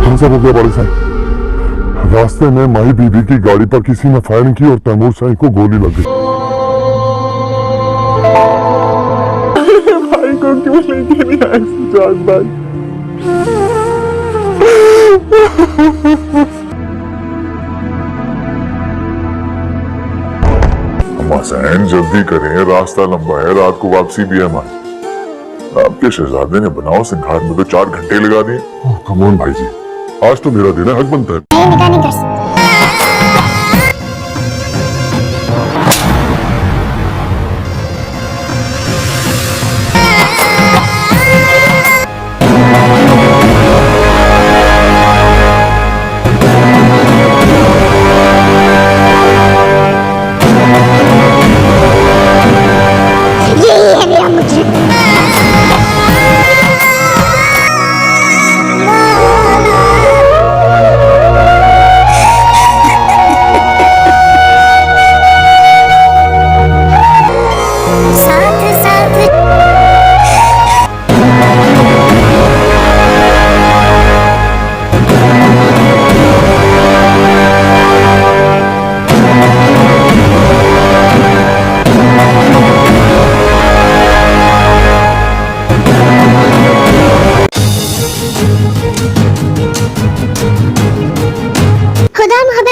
हम सब हो गया बड़े साहब। रास्ते में माही बीबी की गाड़ी पर किसी ने फायरिंग की और तैमूर साहब को गोली लग गई। भाई को क्यों लेके नहीं आए सुजान भाई? हुसैन जल्दी करें, रास्ता लंबा है, रात को वापसी भी है हमारी। आपके शहजादे ने बनाओ सिंघार में तो 4 घंटे लगा दिए। कमोन भाई जी, आज तो मेरा दिन है, हक बनता है।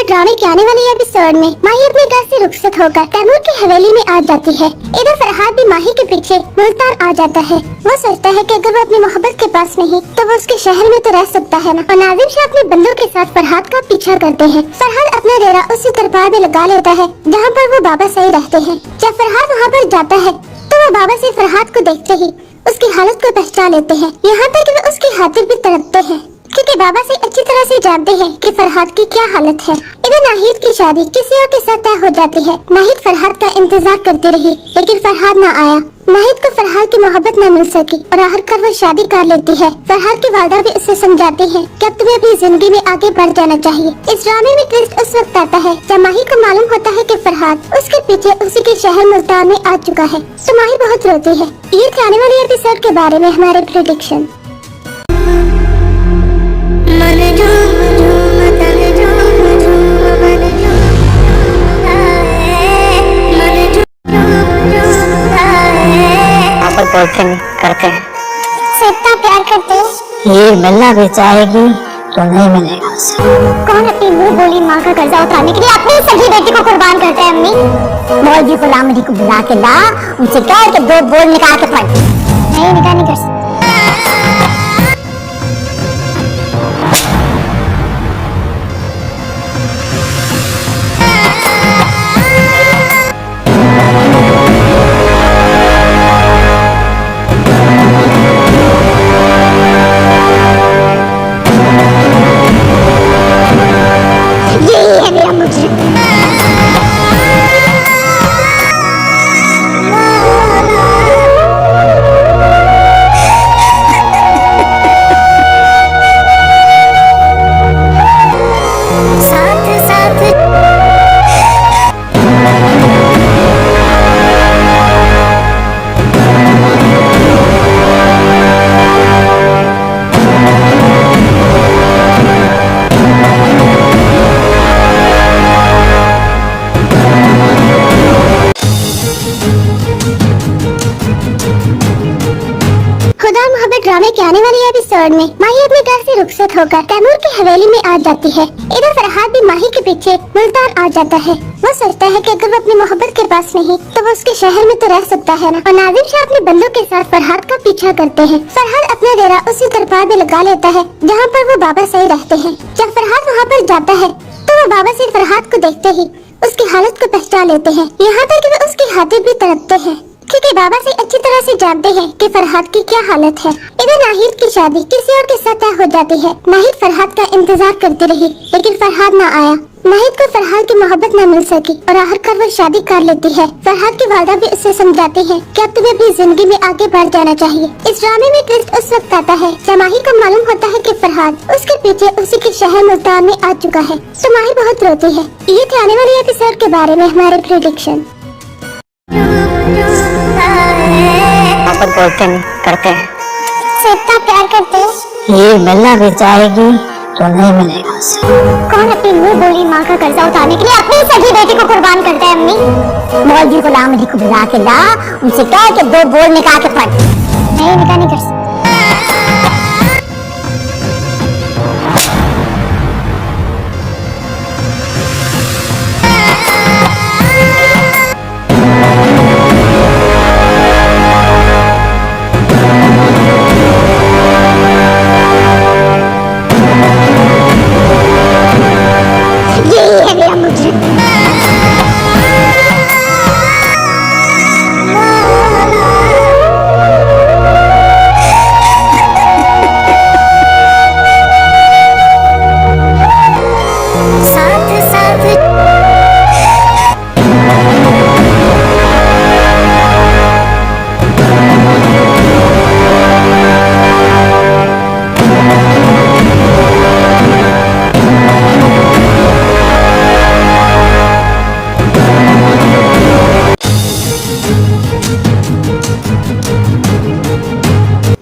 ड्रामे के आने वाले एपिसोड में माही अपने घर से रुखसत होकर तैमूर की हवेली में आ जाती है। इधर फरहाद भी माही के पीछे मुल्तान आ जाता है। वो सोचता है कि अगर वो अपनी मोहब्बत के पास नहीं तो वो उसके शहर में तो रह सकता है ना। और नाजिम शाह अपने बंदों के साथ फरहाद का पीछा करते हैं। फरहाद अपना डेरा उसी दरबार में लगा लेता है जहाँ पर वो बाबा सही रहते हैं। जब फरहाद वहाँ पर जाता है तो वो बाबा से फरहाद को देखते ही उसकी हालत को पहचान लेते हैं। यहाँ तक कि वो उसकी खातिर भी तड़पते हैं क्योंकि बाबा से अच्छी तरह से जानते हैं कि फरहाद की क्या हालत है। इधर नाहिद की शादी किसी और के साथ तय हो जाती है। नाहिद फरहाद का इंतजार करती रही लेकिन फरहाद न आया। नाहिद को फरहाद की मोहब्बत न मिल सकी और आखिरकार वो शादी कर लेती है। फरहाद की वालिदा भी उसे समझाती है कि अब तुम्हें अपनी जिंदगी में आगे बढ़ जाना चाहिए। इस ड्रामे में ट्विस्ट उस वक्त आता है जब माही को मालूम होता है कि फरहाद उसके पीछे उसी के शहर मुल्तान में आ चुका है तो माही बहुत रोती है। ये आने वाले एपिसोड के बारे में हमारे प्रेडिक्शन। बोलते नहीं करते हैं, इतना प्यार करते हैं। ये मिलना भी चाहेगी तो नहीं मिलेगा उसे। कौन अपनी मुंह बोली माँ का कर्जा उतारने के लिए अपनी सगी बेटी को कुर्बान करता है? अम्मी मौलवी गुलाम जी को बुला के ला, उनसे कह के 2 बोल निकाल के पढ़। नहीं निकाल नहीं कर सकती। ड्रामे के आने वाले एपिसोड में माही अपने घर से रुखसत होकर तैमूर की हवेली में आ जाती है। इधर फरहाद भी माही के पीछे मुल्तान आ जाता है। वो सोचता है कि अगर वो अपनी मोहब्बत के पास नहीं तो वो उसके शहर में तो रह सकता है ना। और नाजिम शाह अपने बंदों के साथ फरहाद का पीछा करते हैं। फरहाद अपना डेरा उसी दरबार में लगा लेता है जहाँ पर वो बाबा सही रहते हैं। जब फरहाद वहाँ पर जाता है तो वो बाबा से फरहाद को देखते ही उसकी हालत को पहचान लेते हैं। यहाँ तक कि वो उसकी खातिर भी तड़पते हैं क्योंकि बाबा से अच्छी तरह से जानते हैं कि फरहाद की क्या हालत है। इधर नाहिद की शादी किसी और के साथ तय हो जाती है। नाहिद फरहाद का इंतजार करती रही लेकिन फरहाद न आया। नाहिद को फरहाद की मोहब्बत न मिल सकी और आखिरकार वो शादी कर लेती है। फरहाद की वालिदा भी उसे समझाती है कि अब तुम्हें अपनी जिंदगी में आगे बढ़ जाना चाहिए। इस ड्रामे में ट्विस्ट उस वक्त आता है जब माही को मालूम होता है कि फरहाद उसके पीछे उसी के शहर मुल्तान में आ चुका है तो माही बहुत रोती है। ये थे आने वाले एपिसोड के बारे में हमारे प्रेडिक्शन। बोलते नहीं करते हैं, इतना प्यार करते हैं। ये मिलना भी चाहेगी तो नहीं मिलेगा उसे। कौन अपनी मुंह बोली माँ का कर्जा उतारने के लिए अपनी सगी बेटी को कुर्बान करता है अम्मी? मौलवी गुलाम अली को बुला के ला, उनसे कह के दो बोल निकाल के पढ़। नहीं, निकाह नहीं कर सकती। यही है मेरा मुजरिम। साथ साथ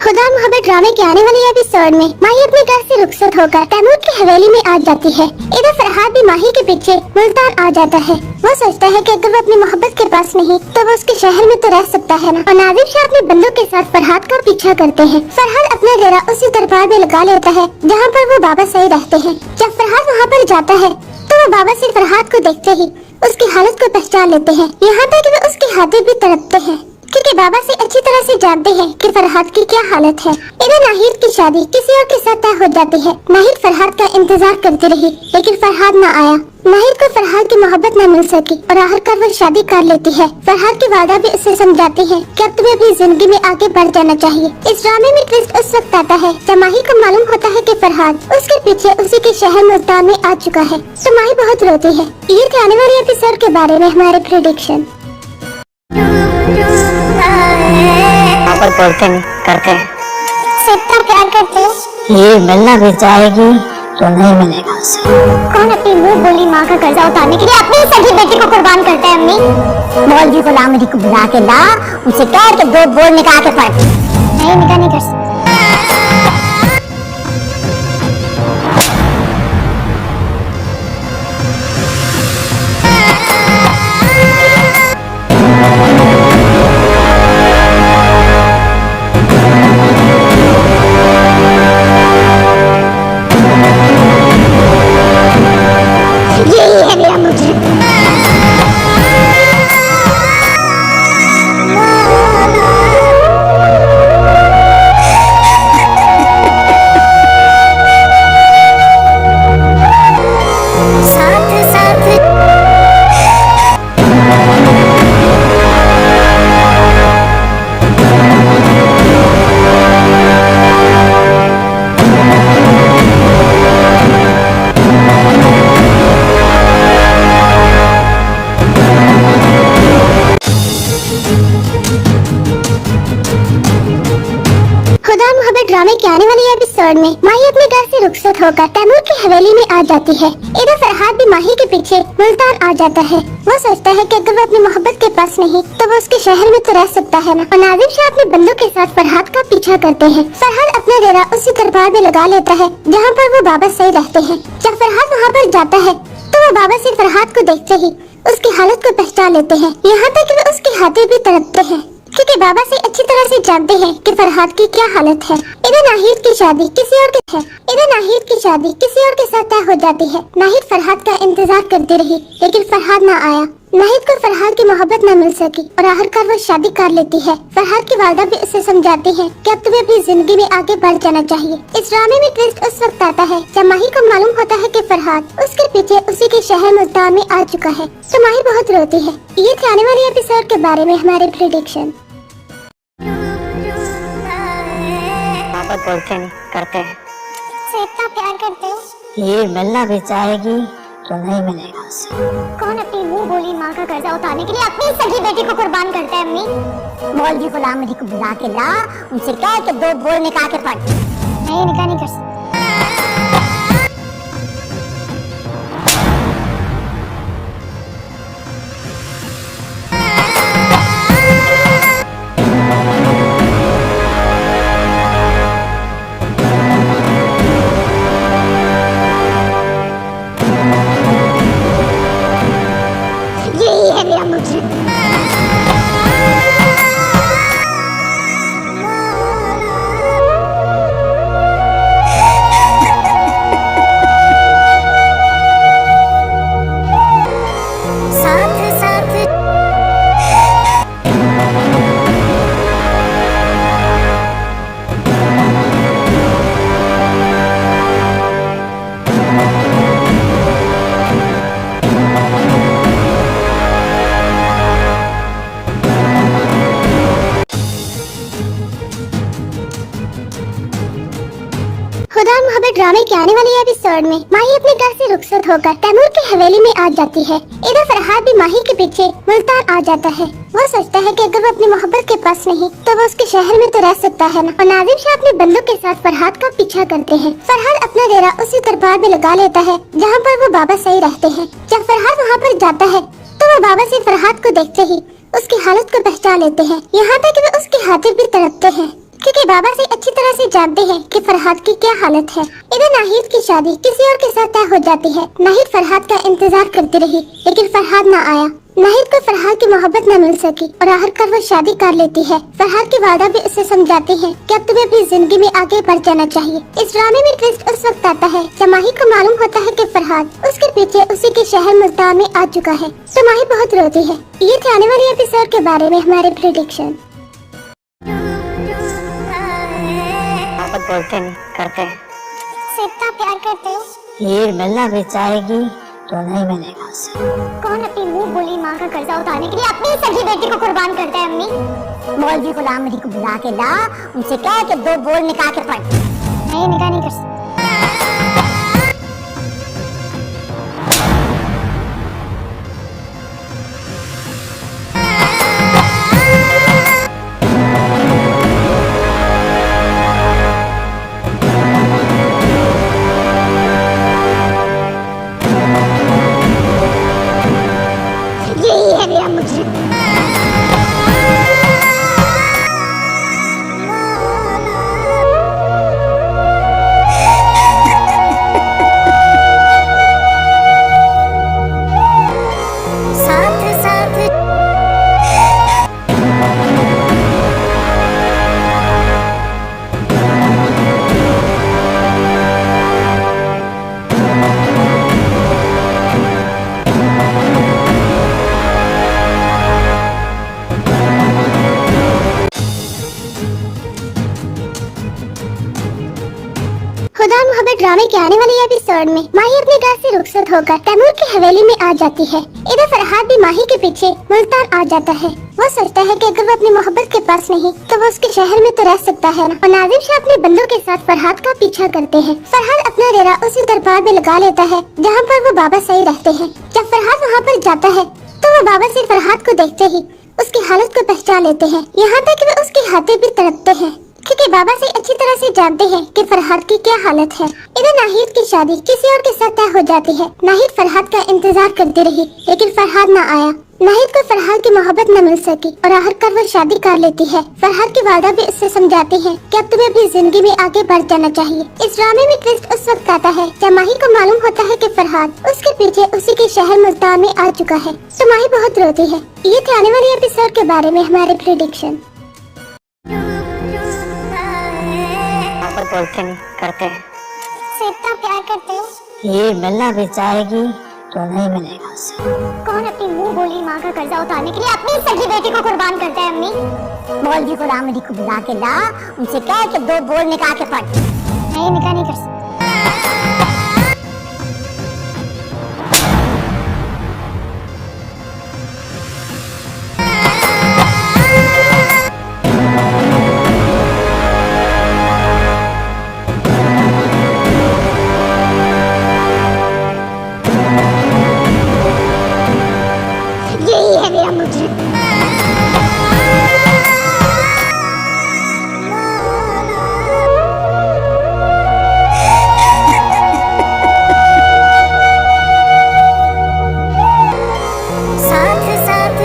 खुदा मोहब्बत ड्रामे के आने वाले एपिसोड में माही अपने घर से रुखसत होकर तैमूर की हवेली में आ जाती है। इधर फरहाद भी माही के पीछे मुल्तान आ जाता है। वो सोचता है कि अगर वो अपनी मोहब्बत के पास नहीं तो वो उसके शहर में तो रह सकता है ना। और नाजिम शाह अपने बंदों के साथ फरहाद का पीछा करते हैं। फरहाद अपना डेरा उसी दरबार में लगा लेता है जहाँ पर वो बाबा सही रहते हैं। जब फरहाद वहाँ पर जाता है तो वो बाबा से फरहाद को देखते ही उसकी हालत को पहचान लेते हैं। यहाँ तक कि वे उसके हाथे भी तड़पते हैं क्योंकि बाबा से अच्छी तरह से जानते हैं कि फरहाद की क्या हालत है। इधर नाहिद की शादी किसी और के साथ तय हो जाती है। नाहिद फरहाद का इंतजार करती रही लेकिन फरहाद न आया। नाहिद को फरहाद की मोहब्बत न मिल सकी और आखिरकार वो शादी कर लेती है। फरहाद की वादा भी उसे समझाती है कि अब तुम्हें अपनी जिंदगी में आगे बढ़ जाना चाहिए। इस ड्रामे में ट्विस्ट उस वक्त आता है जब माही को मालूम होता है कि फरहाद उसके पीछे उसी के शहर मुल्तान में आ चुका है तो माही बहुत रोती है। ये थे आने वाले एपिसोड के बारे में हमारे प्रेडिक्शन। पर बोलते नहीं करते हैं। से इतना प्यार करते हैं। ये मिलना भी चाहेगी तो नहीं मिलेगा उसे। कौन अपनी मुंह बोली माँ का कर्जा उतारने के लिए अपनी सगी बेटी को कुर्बान करता है अम्मी? मौलवी गुलाम अली को बुला के ला, उनसे कह के दो बोल निकाल के पढ़। नहीं, निकाह नहीं कर सकती। यही है मेरा मुजरिम। साथ साथ खुदा मोहब्बत ड्रामे के आने वाले एपिसोड में माही अपने घर से रुखसत होकर तैमूर की हवेली में आ जाती है। इधर फरहाद भी माही के पीछे मुल्तान आ जाता है। वो सोचता है कि अगर वो अपनी मोहब्बत के पास नहीं तो वो उसके शहर में तो रह सकता है ना। और नाजिम शाह अपने बंदों के साथ फरहाद का पीछा करते हैं। फरहाद अपना डेरा उसी दरबार में लगा लेता है जहाँ पर वो बाबा सही रहते हैं। जब फरहाद वहाँ पर जाता है तो वो बाबा से फरहाद को देखते ही उसकी हालत को पहचान लेते हैं। यहाँ तक कि वे उसके हाथे भी तड़पते हैं क्योंकि बाबा से अच्छी तरह से जानते हैं कि फरहाद की क्या हालत है। इधर नाहिद की शादी किसी और के है। इधर नाहिद की शादी किसी और के साथ तय हो जाती है। नाहिद फरहाद का इंतजार करती रही लेकिन फरहाद न आया। नाहिद को फरहाद की मोहब्बत न मिल सकी और आखिरकार वो शादी कर लेती है। फरहाद की वालदा भी उसे समझाती है कि अब तुम्हें अपनी जिंदगी में आगे बढ़ जाना चाहिए। इस ड्रामे में ट्विस्ट उस वक्त आता है जब माही को मालूम होता है कि फरहाद उसके पीछे उसी के शहर मुल्तान में आ चुका है तो माही बहुत रोती है। ये थे आने वाले एपिसोड के बारे में हमारे प्रेडिक्शन। मोहब्बत बोलते नहीं करते हैं। से इतना प्यार करते हैं। ये मिलना भी चाहेगी तो नहीं मिलेगा उसे। कौन अपनी मुंह बोली माँ का कर्जा उतारने के लिए अपनी सगी बेटी को कुर्बान करता है अम्मी? मौलवी गुलाम अली को बुला के ला, उनसे कह के दो बोल निकाल के पढ़। नहीं, निकाह नहीं कर सकती। खुदा और मोहब्बत ड्रामे के आने वाले एपिसोड में माही अपने घर से रुखसत होकर तैमूर की हवेली में आ जाती है। इधर फरहाद भी माही के पीछे मुल्तान आ जाता है। वो सोचता है कि अगर वो अपनी मोहब्बत के पास नहीं तो वो उसके शहर में तो रह सकता है ना। और नाजिम शाह अपने बंदों के साथ फरहाद का पीछा करते हैं। फरहाद अपना डेरा उसी दरबार में लगा लेता है जहाँ पर वो बाबा सही रहते हैं। जब फरहाद वहाँ पर जाता है तो वो बाबा से फरहाद को देखते ही उसकी हालत को पहचान लेते हैं। यहाँ तक कि वे उसकी खातिर भी तड़पते हैं क्योंकि बाबा से अच्छी तरह से जानते हैं कि फरहाद की क्या हालत है। इधर नाहिद की शादी किसी और के साथ तय हो जाती है। नाहिद फरहाद का इंतजार करती रही लेकिन फरहाद न आया। नाहिद को फरहाद की मोहब्बत न मिल सकी और आखिरकार वो शादी कर लेती है। फरहाद की वादा भी उसे समझाती है कि अब तुम्हें अपनी जिंदगी में आगे बढ़ जाना चाहिए। इस ड्रामे में ट्विस्ट उस वक्त आता है जब माही को मालूम होता है कि फरहाद उसके पीछे उसी के शहर मुल्तान में आ चुका है तो माही बहुत रोती है। ये थे आने वाले एपिसोड के बारे में हमारे प्रेडिक्शन। बोलते नहीं करते से इतना प्यार करते हो, हीर मिलना भी चाहेगी तो नहीं मिलेगा उससे। कौन अपनी मुंह बोली माँ का कर्जा उतारने के लिए अपनी सगी बेटी को कुर्बान करता है। अम्मी मौलवी गुलाम अली को बुला के ला, उनसे कह के 2 बोल निकाल के पढ़। नहीं, निकाह नहीं कर सकती। यही है मेरा मुझे। साथ साथ खुदा और मोहब्बत ड्रामे के आने वाले एपिसोड में माही अपने घर से रुखसत होकर तैमूर की हवेली में आ जाती है। इधर फरहाद भी माही के पीछे मुल्तान आ जाता है। वो सोचता है कि अगर वो अपनी मोहब्बत के पास नहीं तो वो उसके शहर में तो रह सकता है ना। और नाजिम शाह अपने बंदों के साथ फरहाद का पीछा करते हैं। फरहाद अपना डेरा उसी दरबार में लगा लेता है जहाँ पर वो बाबा सही रहते हैं। जब फरहाद वहाँ पर जाता है तो वो बाबा से फरहाद को देखते ही उसकी हालत को पहचान लेते हैं। यहाँ तक कि वे उसकी खातिर भी तड़पते हैं क्योंकि बाबा से अच्छी तरह से जानते हैं कि फरहाद की क्या हालत है। इधर नाहिद की शादी किसी और के साथ तय हो जाती है। नाहिद फरहाद का इंतजार करती रही लेकिन फरहाद न आया। नाहिद को फरहाद की मोहब्बत न मिल सकी और आखिरकार वो शादी कर लेती है। फरहाद की वादा भी उससे समझाती है कि अब तुम्हें अपनी जिंदगी में आगे बढ़ जाना चाहिए। इस ड्रामे में ट्विस्ट उस वक्त आता है जब माही को मालूम होता है कि फरहाद उसके पीछे उसी के शहर मुल्तान में आ चुका है तो माही बहुत रोती है। ये थे आने वाले एपिसोड के बारे में हमारे प्रेडिक्शन। बोलते नहीं करते से इतना प्यार करते हो, हीर मिलना भी चाहेगी तो नहीं मिलेगा उससे। कौन अपनी मुंह बोली माँ का कर्जा उतारने के लिए अपनी सगी बेटी को कुर्बान करता है। अम्मी मौलवी गुलाम अली को बुला के ला, उनसे कह के 2 बोल निकाल के पढ़। नहीं, निकाह नहीं कर सकती। यही है मेरा मुझे। साथ साथ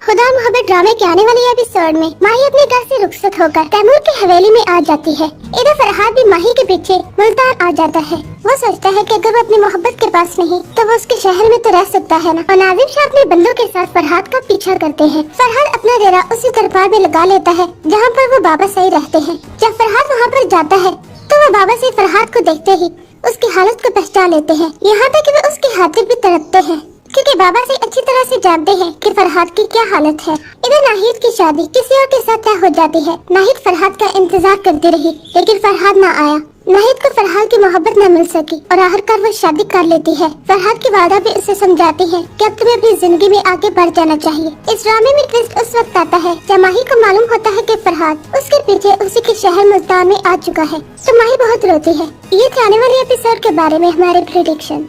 खुदा और मोहब्बत ड्रामे के आने वाले एपिसोड में माही अपने घर से रुखसत होकर तैमूर की हवेली में आ जाती है। इधर फरहाद भी माही के पीछे मुल्तान आ जाता है। वो सोचता है कि अगर वो अपनी मोहब्बत के पास नहीं तो वो उसके शहर में तो रह सकता है ना। और नाजिम शाह अपने बंदों के साथ फरहाद का पीछा करते हैं। फरहाद अपना डेरा उसी दरबार में लगा लेता है जहाँ पर वो बाबा सही रहते हैं। जब फरहाद वहाँ पर जाता है तो वो बाबा से फरहाद को देखते ही उसकी हालत को पहचान लेते हैं। यहाँ तक कि वे उसकी खातिर भी तड़पते हैं क्योंकि बाबा से अच्छी तरह से जानते हैं कि फरहाद की क्या हालत है। इधर नाहिद की शादी किसी और के साथ तय हो जाती है। नाहिद फरहाद का इंतजार करती रही, लेकिन फरहाद न आया। नाहिद को फरहाद की मोहब्बत न मिल सकी और आखिरकार वो शादी कर लेती है। फरहाद की वादा भी उसे समझाती है कि अब तुम्हें अपनी जिंदगी में आगे बढ़ जाना चाहिए। इस ड्रामे में ट्विस्ट उस वक्त आता है जब माही को मालूम होता है कि फरहाद उसके पीछे उसी के शहर मुल्तान में आ चुका है, तो माही बहुत रोती है। ये थे आने वाले एपिसोड के बारे में हमारे प्रेडिक्शन।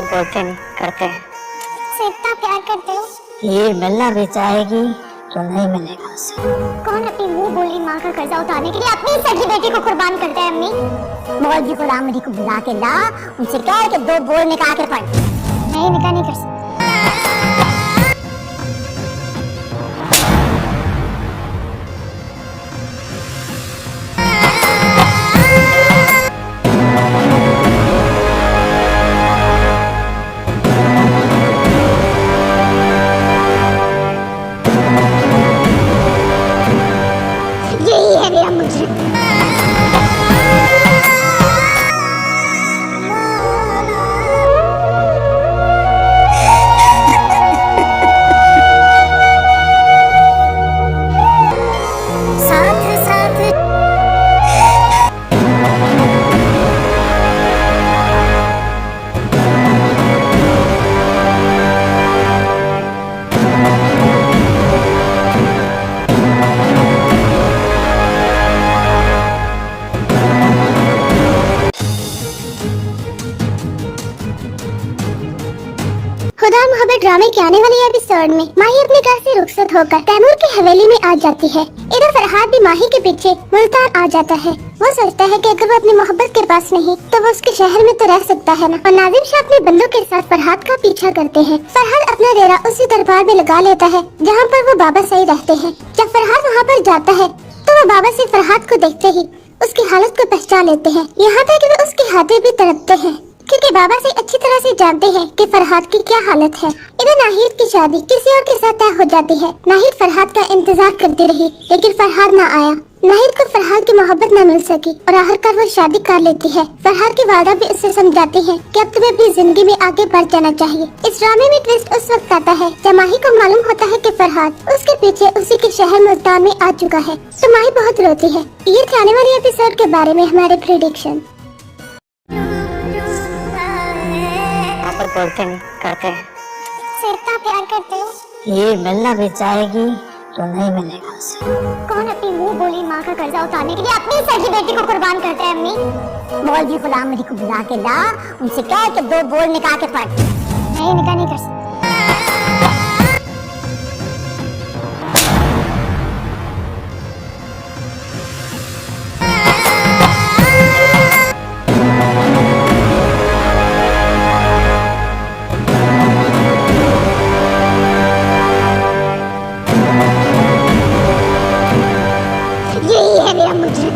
बोलते नहीं करते हैं। से इतना प्यार करते हो, ये मिलना भी चाहेगी तो नहीं मिलेगा उसे। कौन अपनी मुंह बोली माँ का कर्जा उतारने के लिए अपनी सगी बेटी को कुर्बान करता है? अम्मी मौलवी गुलाम अली को बुला के ला, उनसे कह के 2 बोल निकाल के पढ़। नहीं, निकाह नहीं कर सकती। यही है मेरा मुझे। खुदा मोहब्बत ड्रामे के आने वाले एपिसोड में माही अपने घर से रुखसत होकर तैमूर की हवेली में आ जाती है। इधर फरहाद भी माही के पीछे मुल्तान आ जाता है। वो सोचता है कि अगर वो अपनी मोहब्बत के पास नहीं तो वो उसके शहर में तो रह सकता है ना। और नाजिम शाह अपने बंदों के साथ फरहाद का पीछा करते हैं। फरहाद अपना डेरा उसी दरबार में लगा लेता है जहाँ पर वो बाबा सही रहते हैं। जब फरहाद वहाँ पर जाता है तो वो बाबा से फरहाद को देखते ही उसकी हालत को पहचान लेते हैं। यहाँ तक कि वो उसके हाथे भी तड़पते हैं, क्योंकि बाबा से अच्छी तरह से जानते हैं कि फरहाद की क्या हालत है। इधर नाहिद की शादी किसी और के साथ तय हो जाती है। नाहिद फरहाद का इंतजार करती रही, लेकिन फरहाद न आया। नाहिद को फरहाद की मोहब्बत न मिल सकी और आखिरकार वो शादी कर लेती है। फरहाद की वादा भी उसे समझाती है कि अब तुम्हें अपनी जिंदगी में आगे बढ़ जाना चाहिए। इस ड्रामे में ट्विस्ट उस वक्त आता है जब माही को मालूम होता है कि फरहाद उसके पीछे उसी के शहर मुल्तान में आ चुका है, तो माही बहुत रोती है। ये थे आने वाले एपिसोड के बारे में हमारे प्रेडिक्शन। बोलते नहीं करते हैं। से इतना प्यार करते हो, ये मिलना भी चाहेगी तो नहीं मिलेगा उसे। कौन अपनी मुंह बोली माँ का कर्जा उतारने के लिए अपनी सगी बेटी को कुर्बान करता है? अम्मी मौलवी गुलाम अली को बुला के ला, उनसे कह के 2 बोल निकाल के पढ़। नहीं, निकाह नहीं कर सकती। यही है मेरा मुझे।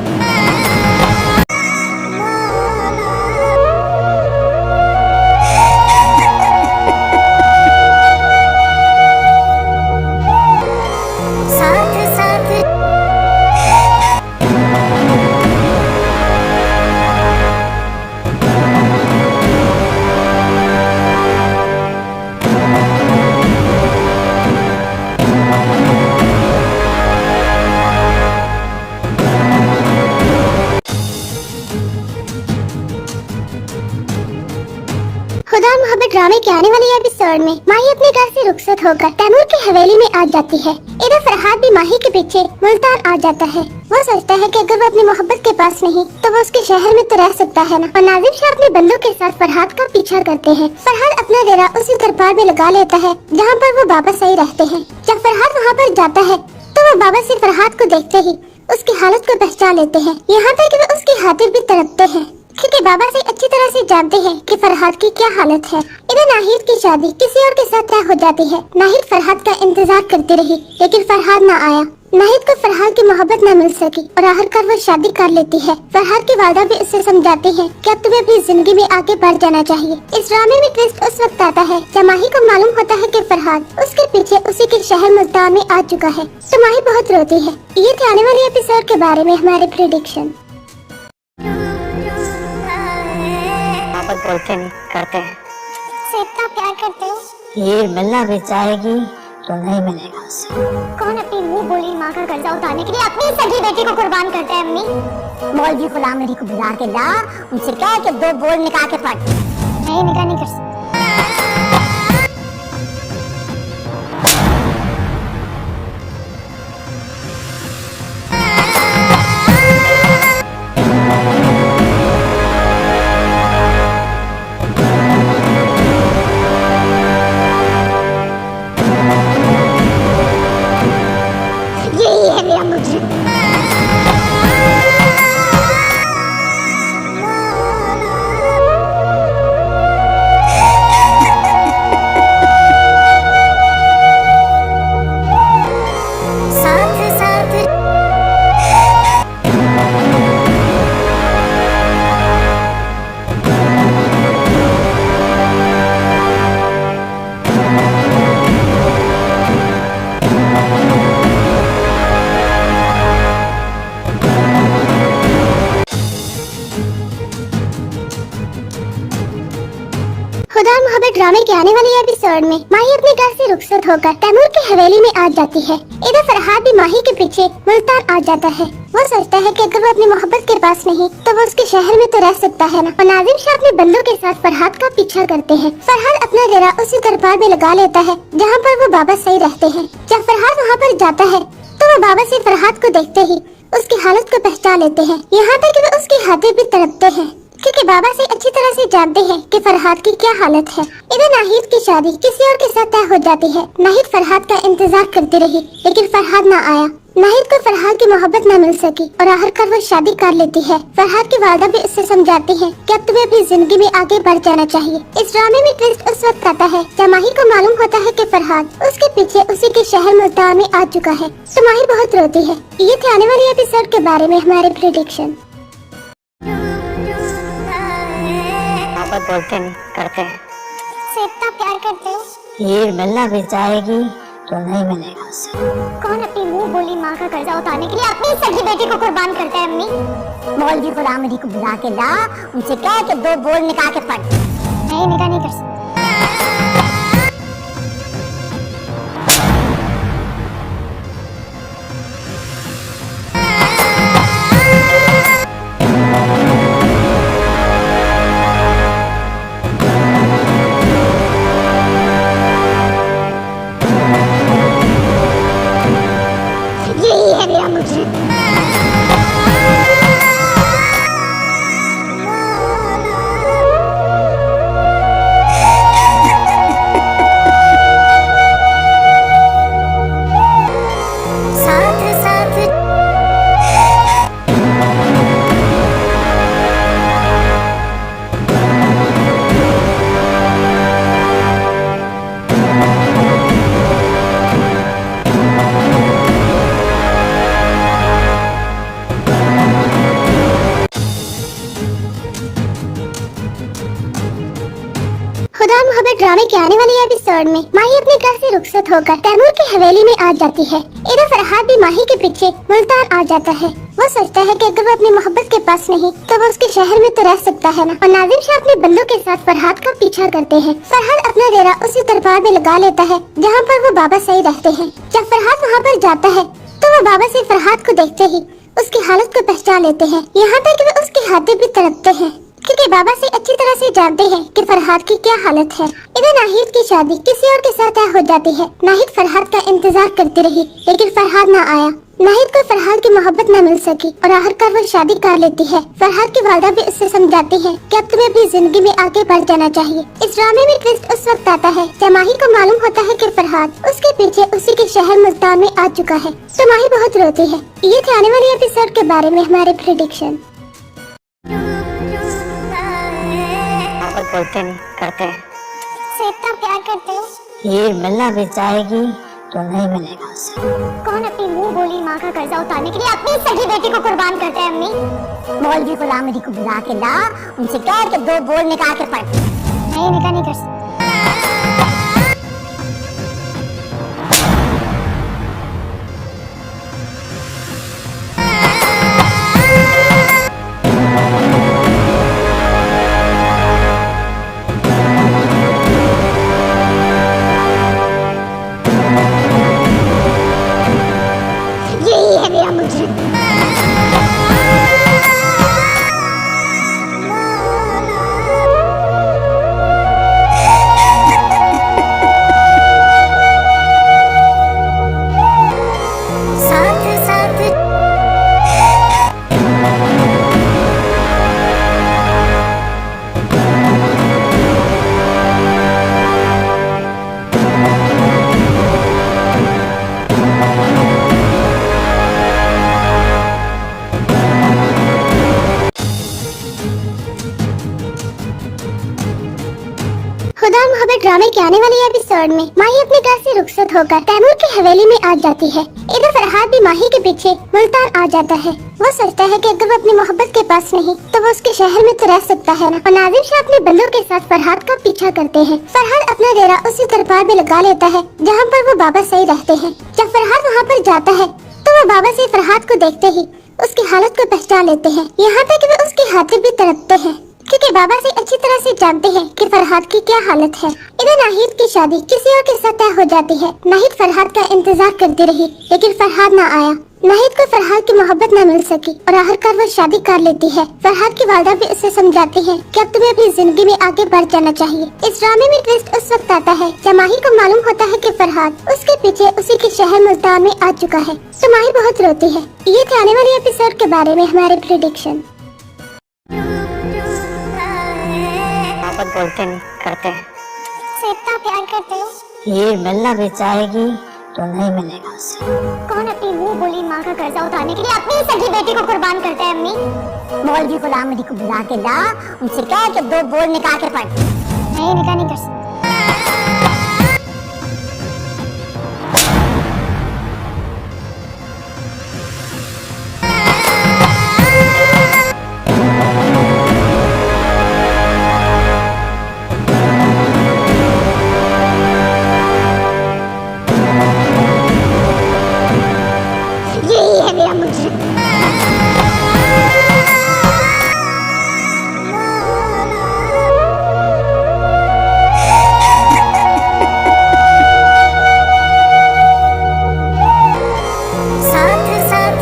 खुदा मोहब्बत ड्रामे के आने वाले एपिसोड में माही अपने घर से रुखसत होकर तैमूर की हवेली में आ जाती है। इधर फरहाद भी माही के पीछे मुल्तान आ जाता है। वो सोचता है कि अगर वो अपनी मोहब्बत के पास नहीं तो वो उसके शहर में तो रह सकता है ना। और नाजिम शाह अपने बंदों के साथ फरहाद का पीछा करते हैं। फरहाद अपना डेरा उसी दरबार में लगा लेता है जहाँ पर वो बाबा सही रहते हैं। जब फरहाद वहाँ पर जाता है तो वो बाबा से फरहाद को देखते ही उसकी हालत को पहचान लेते हैं। यहाँ तक कि वो उसकी हाथे भी तड़पते हैं, क्योंकि बाबा से अच्छी तरह से जानते हैं कि फरहाद की क्या हालत है। इधर नाहिद की शादी किसी और के साथ तय हो जाती है। नाहिद फरहाद का इंतजार करती रही, लेकिन फरहाद न आया। नाहिद को फरहाद की मोहब्बत न मिल सकी और आखिरकार वो शादी कर लेती है। फरहाद की वादा भी उसे समझाती है कि अब तुम्हें अपनी जिंदगी में आगे बढ़ जाना चाहिए। इस ड्रामे में ट्विस्ट उस वक्त आता है जब माही को मालूम होता है कि फरहाद उसके पीछे उसी के शहर मुल्तान में आ चुका है, तो माही बहुत रोती है। ये थे आने वाले एपिसोड के बारे में हमारे प्रेडिक्शन। बोलते नहीं, करते हैं। से इतना प्यार करते हो? हीर मिलना भी चाहेगी तो नहीं मिलेगा उससे। कौन अपनी मुंह बोली माँ का कर्जा उतारने के लिए अपनी सगी बेटी को कुर्बान करता है अम्मी? मौलवी गुलाम मेरी को बुला के ला, उनसे कह के 2 बोल निकाल के पढ़। नहीं, निकाह नहीं कर सकती। यही है मेरा मुजरिम। साथ साथ खुदा मोहब्बत ड्रामे के आने वाले एपिसोड में माही अपने घर से रुखसत होकर तैमूर की हवेली में आ जाती है। इधर फरहाद भी माही के पीछे मुल्तान आ जाता है। वो सोचता है कि अगर वो अपनी मोहब्बत के पास नहीं तो वो उसके शहर में तो रह सकता है ना। और नाजिम शाह अपने बंदों के साथ फरहाद का पीछा करते हैं। फरहाद अपना डेरा उसी दरबार में लगा लेता है जहाँ पर वो बाबा सही रहते हैं। जब फरहाद वहाँ पर जाता है तो वो बाबा से फरहाद को देखते ही उसकी हालत को पहचान लेते हैं। यहाँ तक कि वो उसकी हाथें भी तड़पते हैं क्योंकि बाबा से अच्छी तरह से जानते हैं कि फरहाद की क्या हालत है। इधर नाहिद की शादी किसी और के साथ तय हो जाती है। नाहिद फरहाद का इंतजार करती रही लेकिन फरहाद न आया। नाहिद को फरहाद की मोहब्बत न मिल सकी और आखिरकार वो शादी कर लेती है। फरहाद की वालदा भी उससे समझाती है कि अब तुम्हें अपनी जिंदगी में आगे बढ़ जाना चाहिए। इस ड्रामे में ट्विस्ट उस वक्त आता है जब माही को मालूम होता है कि फरहाद उसके पीछे उसी के शहर मुल्तान में आ चुका है तो माही बहुत रोती है। ये थे आने वाले एपिसोड के बारे में हमारे प्रेडिक्शन। मोहब्बत बोलते नहीं, करते हैं। से इतना प्यार करते हो? हीर मिलना भी चाहेगी तो नहीं मिलेगा उससे। कौन अपनी मुंह बोली माँ का कर्जा उतारने के लिए अपनी सगी बेटी को कुर्बान करता है अम्मी? मौलवी गुलाम मेरी को बुला के ला, उनसे कह के 2 बोल निकाल के पढ़। नहीं, निकाह नहीं कर सकती। यही है मेरा मुजरिम। साथ साथ खुदा मोहब्बत ड्रामे के आने वाले एपिसोड में माही अपने घर से रुखसत होकर तैमूर की हवेली में आ जाती है। इधर फरहाद भी माही के पीछे मुल्तान आ जाता है। वो सोचता है कि अगर वो अपनी मोहब्बत के पास नहीं तो वो उसके शहर में तो रह सकता है ना। और नाजिम शाह अपने बंदों के साथ फरहाद का पीछा करते हैं। फरहाद अपना डेरा उसी दरबार में लगा लेता है जहाँ पर वो बाबा सही रहते हैं। जब फरहाद वहाँ पर जाता है तो वो बाबा से फरहाद को देखते ही उसकी हालत को पहचान लेते हैं। यहाँ तक कि वो उसकी हाथें भी तड़पते हैं क्योंकि बाबा से अच्छी तरह से जानते हैं कि फरहाद की क्या हालत है। इधर नाहिद की शादी किसी और के साथ तय हो जाती है। नाहिद फरहाद का इंतजार करती रही लेकिन फरहाद न आया। नाहिद को फरहाद की मोहब्बत न मिल सकी और आखिरकार वो शादी कर लेती है। फरहाद की वालदा भी उससे समझाती है कि अब तुम्हें अपनी जिंदगी में आगे बढ़ जाना चाहिए। इस ड्रामे में ट्विस्ट उस वक्त आता है जब माही को मालूम होता है कि फरहाद उसके पीछे उसी के शहर मुल्तान में आ चुका है तो माही बहुत रोती है। ये थे आने वाले एपिसोड के बारे में हमारे प्रेडिक्शन। मोहब्बत बोलते नहीं, करते हैं। से इतना प्यार करते हो? हीर मिलना भी चाहेगी तो नहीं मिलेगा उससे। कौन अपनी मुंह बोली माँ का कर्जा उतारने के लिए अपनी सगी बेटी को कुर्बान करता है अम्मी? मौलवी गुलाम मेरी को बुला के ला, उनसे कह के 2 बोल निकाल के पढ़। नहीं, निकाह नहीं कर सकती। खुदा मोहब्बत ड्रामे के आने वाले एपिसोड में माही अपने घर से रुखसत होकर तैमूर की हवेली में आ जाती है। इधर फरहाद भी माही के पीछे मुल्तान आ जाता है। वो सोचता है कि अगर वो अपनी मोहब्बत के पास नहीं तो वो उसके शहर में तो रह सकता है ना। और नाजिम शाह अपने बंदों के साथ फरहाद का पीछा करते हैं। फरहाद अपना डेरा उसी दरबार में लगा लेता है जहाँ पर वो बाबा सही रहते हैं। जब फरहाद वहाँ पर जाता है तो वो बाबा से फरहाद को देखते ही उसकी हालत को पहचान लेते हैं। यहाँ तक कि वे उसकी हाथें भी तड़पते हैं क्योंकि बाबा से अच्छी तरह से जानते हैं कि फरहाद की क्या हालत है। इधर नाहिद की शादी किसी और के साथ तय हो जाती है। नाहिद फरहाद का इंतजार करती रही लेकिन फरहाद न आया। नाहिद को फरहाद की मोहब्बत न मिल सकी और आखिरकार वो शादी कर लेती है। फरहाद की वालदा भी उसे समझाती है कि अब तुम्हें अपनी जिंदगी में आगे बढ़ जाना चाहिए। इस ड्रामे में ट्विस्ट उस वक्त आता है जब माही को मालूम होता है कि फरहाद उसके पीछे उसी के शहर मुल्तान में आ चुका है तो माही बहुत रोती है। ये थे आने वाले एपिसोड के बारे में हमारे प्रेडिक्शन। मोहब्बत बोलते नहीं करते हैं, से इतना प्यार करते हो, ये मिलना भी चाहेगी तो नहीं मिलेगा उससे। कौन अपनी मुंह बोली माँ का कर्जा उतारने के लिए अपनी ही सगी बेटी को कुर्बान करता है। अम्मी मौलवी गुलाम अली को बुला के ला, उनसे कह के 2 बोल निकाल के पढ़। नहीं, निकाह नहीं कर सकती। यही है मेरा मुझे। साथ साथ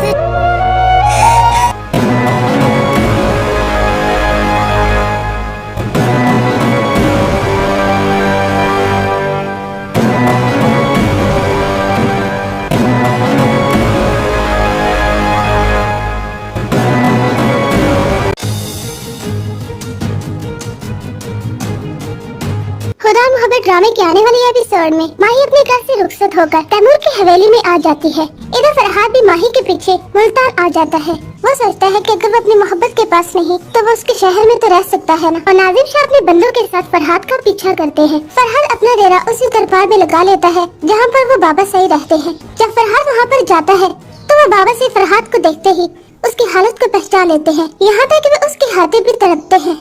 खुदा मोहब्बत ड्रामे के आने वाले एपिसोड में माही अपने घर से रुखसत होकर तैमूर की हवेली में आ जाती है। इधर फरहाद भी माही के पीछे मुल्तान आ जाता है। वो सोचता है कि अगर वो अपनी मोहब्बत के पास नहीं तो वो उसके शहर में तो रह सकता है ना। और नाजिम शाह अपने बंदों के साथ फरहाद का पीछा करते हैं। फरहाद अपना डेरा उसी दरबार में लगा लेता है जहाँ पर वो बाबा सही रहते हैं। जब फरहाद वहाँ पर जाता है तो वो बाबा से फरहाद को देखते ही उसकी हालत को पहचान लेते हैं। यहाँ तक कि वे उसकी हाथें भी तड़पते हैं।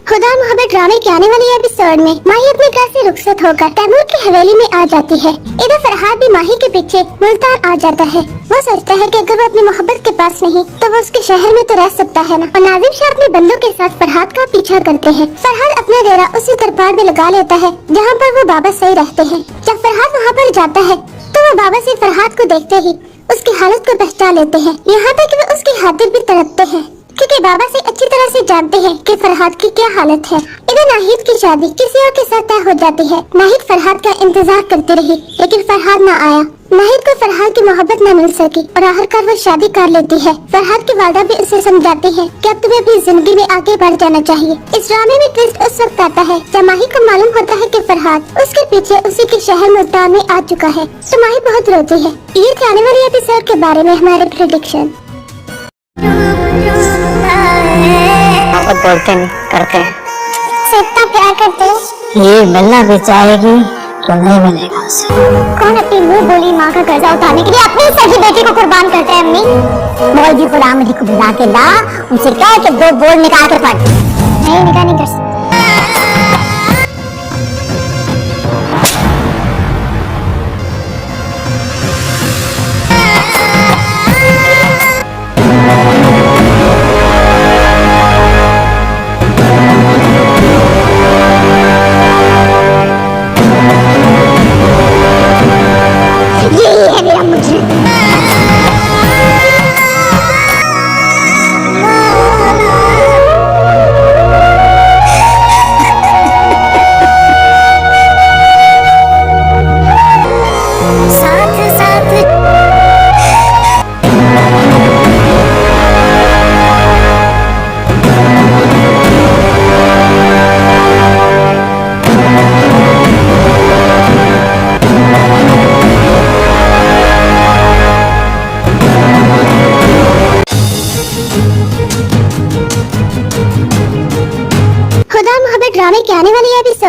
खुदा मोहब्बत ड्रामे के आने वाले एपिसोड में माही अपने घर से रुखसत होकर तैमूर की हवेली में आ जाती है। इधर फरहाद भी माही के पीछे मुल्तान आ जाता है। वो सोचता है कि अगर वो अपनी मोहब्बत के पास नहीं तो वो उसके शहर में तो रह सकता है ना। और नाजिम शाह अपने बंदों के साथ फरहाद का पीछा करते हैं। फरहाद अपना डेरा उसी दरबार में लगा लेता है जहाँ पर वो बाबा सही रहते हैं। जब फरहाद वहाँ पर जाता है तो वो बाबा से फरहाद को देखते ही उसकी हालत को पहचान लेते हैं। यहाँ तक कि वे उसकी हाथें भी तड़पते हैं क्योंकि बाबा से अच्छी तरह से जानते हैं कि फरहाद की क्या हालत है। इधर नाहिद की शादी किसी और के साथ तय हो जाती है। नाहिद फरहाद का इंतजार करती रही लेकिन फरहाद न आया। नाहिद को फरहाद की मोहब्बत न मिल सकी और आखिरकार वो शादी कर लेती है। फरहाद की वालदा भी उसे समझाती है कि अब तुम्हें अपनी जिंदगी में आगे बढ़ जाना चाहिए। इस ड्रामे में ट्विस्ट उस वक्त आता है जब माही को मालूम होता है कि फरहाद उसके पीछे उसी के शहर मुल्तान में आ चुका है तो माही बहुत रोती है। ये थे आने वाले एपिसोड के बारे में हमारे प्रेडिक्शन। मोहब्बत बोलते नहीं करते हैं, से इतना प्यार करते हो, ये मिलना भी चाहेगी तो नहीं मिलेगा उससे। कौन अपनी मुंह बोली माँ का कर्जा उतारने के लिए अपनी ही सगी बेटी को कुर्बान करता है। अम्मी मौलवी गुलाम अली को बुला के ला, उनसे कह के 2 बोल निकाल के पढ़। नहीं, निकाह नहीं कर सकती। यही है मेरा मुझे।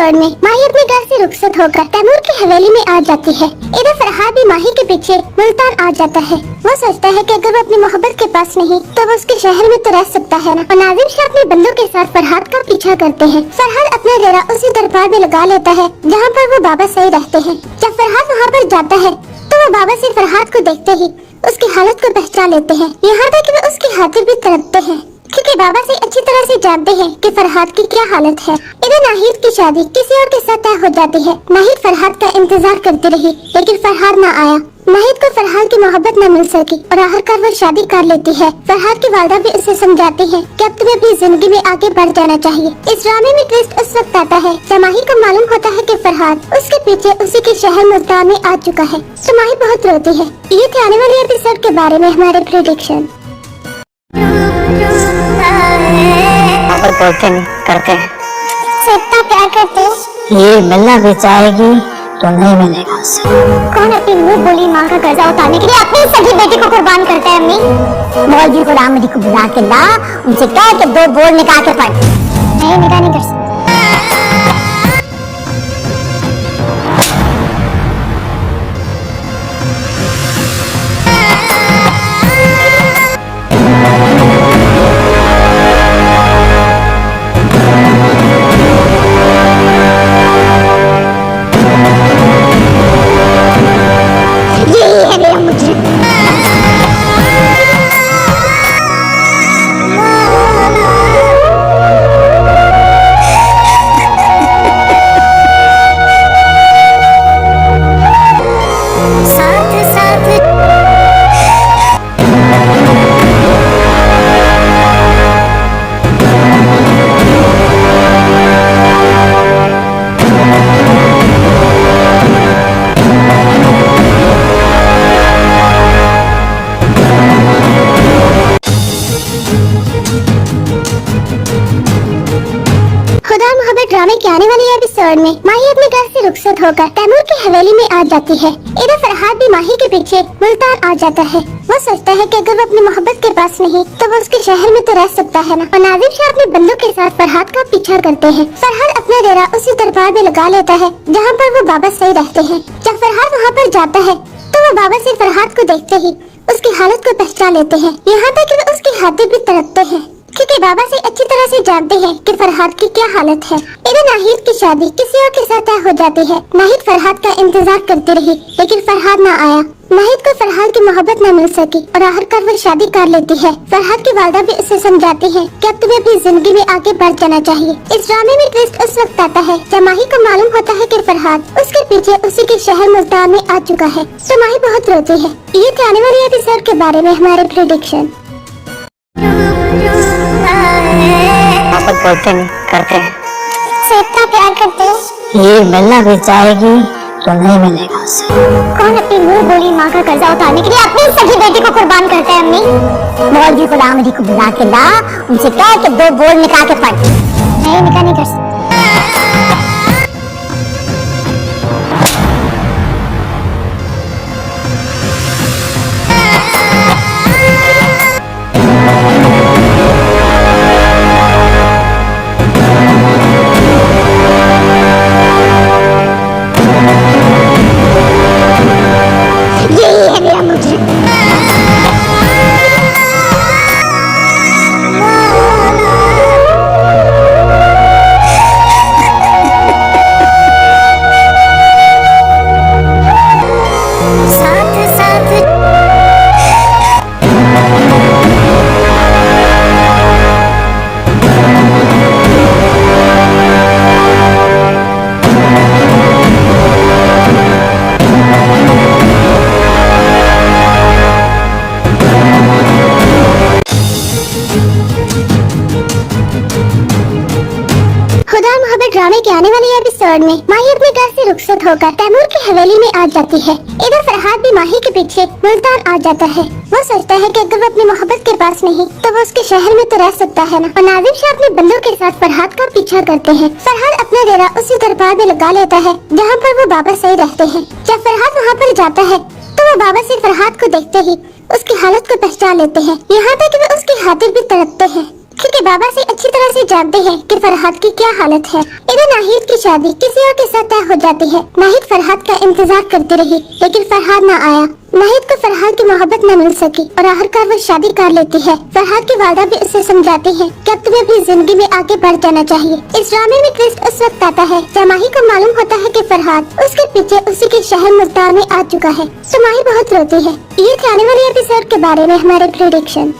एपिसोड में माही अपने घर से रुखसत होकर तैमूर की हवेली में आ जाती है। इधर फरहाद भी माही के पीछे मुल्तान आ जाता है। वो सोचता है कि अगर वो अपनी मोहब्बत के पास नहीं तो वो उसके शहर में तो रह सकता है ना। और नाजिम शाह अपने बंदों के साथ फरहाद का पीछा करते हैं। फरहाद अपना डेरा उसी दरबार में लगा लेता है जहाँ पर वो बाबा सही रहते हैं। जब फरहाद वहाँ पर जाता है तो वो बाबा से फरहाद को देखते ही उसकी हालत को पहचान लेते हैं। यहाँ तक कि वो उसकी खातिर भी तड़पते हैं क्योंकि बाबा से अच्छी तरह से जानते हैं कि फरहाद की क्या हालत है। इधर नाहिद की शादी किसी और के साथ तय हो जाती है। नाहिद फरहाद का इंतजार करती रही लेकिन फरहाद न आया। नाहिद को फरहाद की मोहब्बत न मिल सकी और आखिरकार वो शादी कर लेती है। फरहाद की वालदा भी उसे समझाती है कि अब तुम्हें अपनी जिंदगी में आगे बढ़ जाना चाहिए। इस ड्रामे में ट्विस्ट उस वक्त आता है जब माही को मालूम होता है कि फरहाद उसके पीछे उसी के शहर मुल्तान में आ चुका है तो माही बहुत रोती है। ये थे आने वाले एपिसोड के बारे में हमारे प्रेडिक्शन। बोलते नहीं करते हैं, से इतना प्यार करते हो, ये मिलना भी चाहेगी तो नहीं मिलेगा उससे। कौन अपनी मुंह बोली माँ का कर्जा उतारने के लिए अपनी सगी बेटी को कुर्बान करता है। अम्मी मौलवी को रामदी को बुला के ला, उनसे कह के 2 बोल निकाल के पढ़। नहीं निकाह नहीं कर सकती। ड्रामे के आने वाले एपिसोड में माही अपने घर से रुखसत होकर तैमूर की हवेली में आ जाती है। इधर फरहाद भी माही के पीछे मुल्तान आ जाता है। वो सोचता है कि अगर वो अपनी मोहब्बत के पास नहीं तो वो उसके शहर में तो रह सकता है ना। और नाजिम शाह अपने बंदों के साथ फरहाद का पीछा करते हैं। फरहाद अपना डेरा उसी दरबार में लगा लेता है जहाँ पर वो बाबा सही रहते हैं। जब फरहाद वहाँ पर जाता है तो वो बाबा से फरहाद को देखते ही उसकी हालत को पहचान लेते हैं। यहाँ तक कि वो उसकी खातिर भी तड़पते हैं क्योंकि बाबा से अच्छी तरह से जानते हैं कि फरहाद की क्या हालत है। इधर नाहिद की शादी किसी और के साथ तय हो जाती है। नाहिद फरहाद का इंतजार करती रही लेकिन फरहाद न आया। नाहिद को फरहाद की मोहब्बत न मिल सकी और आखिरकार वो शादी कर लेती है। फरहाद की वालदा भी उसे समझाती है कि अब तुम्हें अपनी जिंदगी में आगे बढ़ जाना चाहिए। इस ड्रामे में ट्विस्ट उस वक्त आता है जब माही को मालूम होता है कि फरहाद उसके पीछे उसी के शहर मुल्तान में आ चुका है तो माही बहुत रोती है। ये थे आने वाले एपिसोड के बारे में हमारे प्रेडिक्शन। बोलते नहीं करते हैं, से इतना प्यार करते हो, ये मिलना भी चाहेगी तो नहीं मिलेगा उससे। कौन अपनी मुंह बोली माँ का कर्जा उतारने के लिए अपनी सगी बेटी को कुर्बान करता है। अम्मी मौलवी को रामदी को बुला के ला, उनसे कह के 2 बोल निकाल के पढ़। नहीं निकाह नहीं कर सकती। ड्रामे के आने वाले एपिसोड में माही अपने घर से रुखसत होकर तैमूर की हवेली में आ जाती है। इधर फरहाद भी माही के पीछे मुल्तान आ जाता है। वो सोचता है कि अगर वो अपनी मोहब्बत के पास नहीं तो वो उसके शहर में तो रह सकता है ना। और नाजिम शाह अपने बंदों के साथ फरहाद का पीछा करते हैं। फरहाद अपना डेरा उसी दरबार में लगा लेता है जहाँ पर वो बाबा सही रहते हैं। जब फरहाद वहाँ पर जाता है तो वो बाबा से फरहाद को देखते ही उसकी हालत को पहचान लेते हैं। यहाँ तक कि वो उसकी खातिर भी तड़पते हैं क्योंकि बाबा से अच्छी तरह से जानते हैं कि फरहाद की क्या हालत है। इधर नाहिद की शादी किसी और के साथ तय हो जाती है। नाहिद फरहाद का इंतजार करती रही, लेकिन फरहाद न आया। नाहिद को फरहाद की मोहब्बत न मिल सकी और आखिरकार वो शादी कर लेती है। फरहाद की वादा भी उसे समझाती है कि अब तुम्हें अपनी जिंदगी में आगे बढ़ जाना चाहिए। इस ड्रामे में ट्विस्ट उस वक्त आता है जब माही को मालूम होता है कि फरहाद उसके पीछे उसी के शहर मुल्तान में आ चुका है, तो माही बहुत रोती है। ये थे आने वाले एपिसोड के बारे में हमारे प्रेडिक्शन।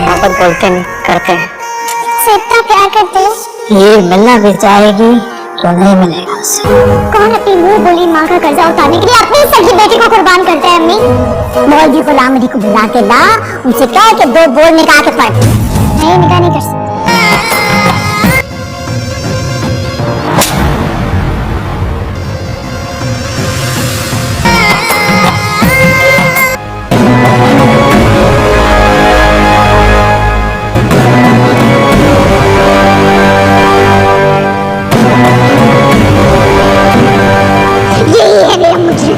आपन बोलते नहीं करते हैं, से इतना प्यार करते हो, ये मिलना भी चाहेगी तो नहीं मिलेगा उससे। कौन अपनी मुंह बोली माँ का कर्जा उतारने के लिए अपनी सगी बेटी को कुर्बान करते हैं? अम्मी मौलवी गुलाम अली को बुला के ला, उनसे कह के 2 बोल निकाल के पढ़। नहीं, निकाह नहीं कर सकती। यही है मेरा मुझे।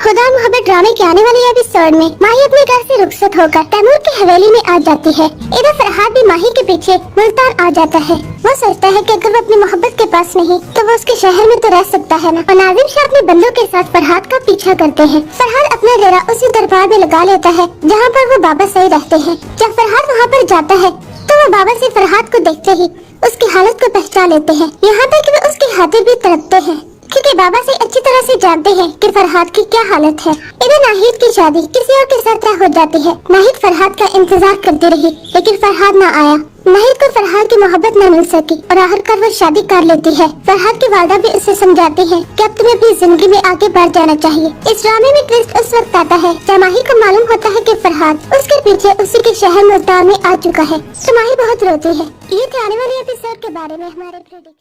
खुदा मोहब्बत ड्रामे के आने वाले एपिसोड में माही अपने घर से रुखसत होकर तैमूर की हवेली में आ जाती है। इधर फरहाद भी माही के पीछे मुल्तान आ जाता है। वो सोचता है कि अगर वो अपनी मोहब्बत के पास नहीं तो वो उसके शहर में तो रह सकता है ना। और नाजिम शाह अपने बंदों के साथ फरहाद का पीछा करते हैं। फरहाद अपना डेरा उसी दरबार में लगा लेता है जहाँ पर वो बाबा सही रहते हैं। जब फरहाद वहाँ पर जाता है तो वो बाबा से फरहाद को देखते ही उसकी हालत को पहचान लेते हैं। यहाँ तक कि वे उसकी हाथें भी तड़पते हैं, क्योंकि बाबा से अच्छी तरह से जानते हैं कि फरहाद की क्या हालत है। इधर नाहिद की शादी किसी और के साथ तय हो जाती है। नाहिद फरहाद का इंतजार करती रही, लेकिन फरहाद न आया। नाहिद को फरहाद की मोहब्बत न मिल सकी और आखिरकार वो शादी कर लेती है। फरहाद की वादा भी उसे समझाती है कि अब तुम्हें अपनी जिंदगी में आगे बढ़ जाना चाहिए। इस ड्रामे में ट्विस्ट उस वक्त आता है जब माही को मालूम होता है कि फरहाद उसके पीछे उसी के शहर मुल्तान में आ चुका है, तो माही बहुत रोती है। ये थे आने वाले एपिसोड के बारे में हमारे प्रेडिक्शन।